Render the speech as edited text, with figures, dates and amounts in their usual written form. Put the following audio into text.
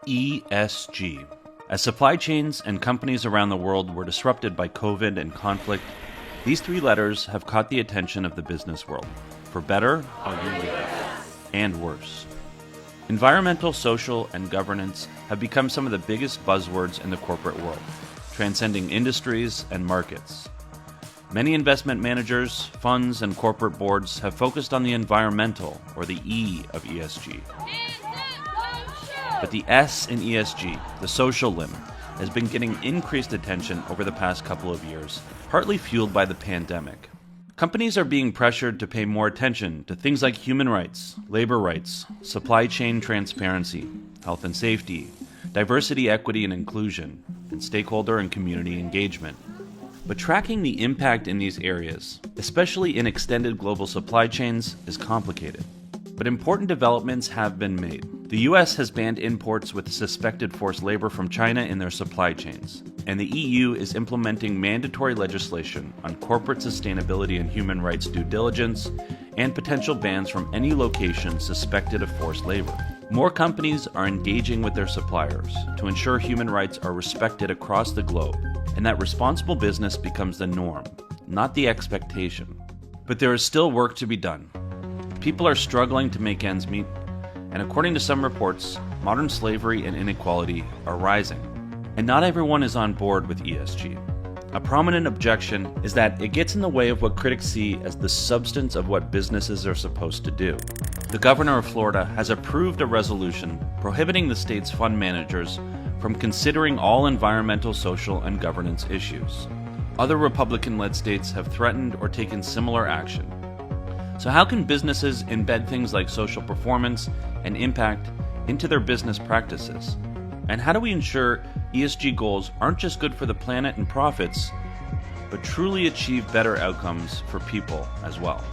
ESG. As supply chains and companies around the world were disrupted by COVID and conflict, these three letters have caught the attention of the business world, for better and worse. Environmental, social, and governance have become some of the biggest buzzwords in the corporate world, transcending industries and markets. Many investment managers, funds, and corporate boards have focused on the environmental, or the E of ESG. But the S in ESG, the social limb, has been getting increased attention over the past couple of years, partly fueled by the pandemic. Companies are being pressured to pay more attention to things like human rights, labor rights, supply chain transparency, health and safety, diversity, equity, and inclusion, and stakeholder and community engagement. But tracking the impact in these areas, especially in extended global supply chains, is complicated. But important developments have been made. The US has banned imports with suspected forced labor from China in their supply chains, and the EU is implementing mandatory legislation on corporate sustainability and human rights due diligence and potential bans from any location suspected of forced labor. More companies are engaging with their suppliers to ensure human rights are respected across the globe, and that responsible business becomes the norm, not the expectation. But there is still work to be done. People are struggling to make ends meet, and according to some reports, modern slavery and inequality are rising. And not everyone is on board with ESG. A prominent objection is that it gets in the way of what critics see as the substance of what businesses are supposed to do. The governor of Florida has approved a resolution prohibiting the state's fund managers from considering all environmental, social, and governance issues. Other Republican-led states have threatened or taken similar action. So how can businesses embed things like social performance and impact into their business practices? And how do we ensure ESG goals aren't just good for the planet and profits, but truly achieve better outcomes for people as well?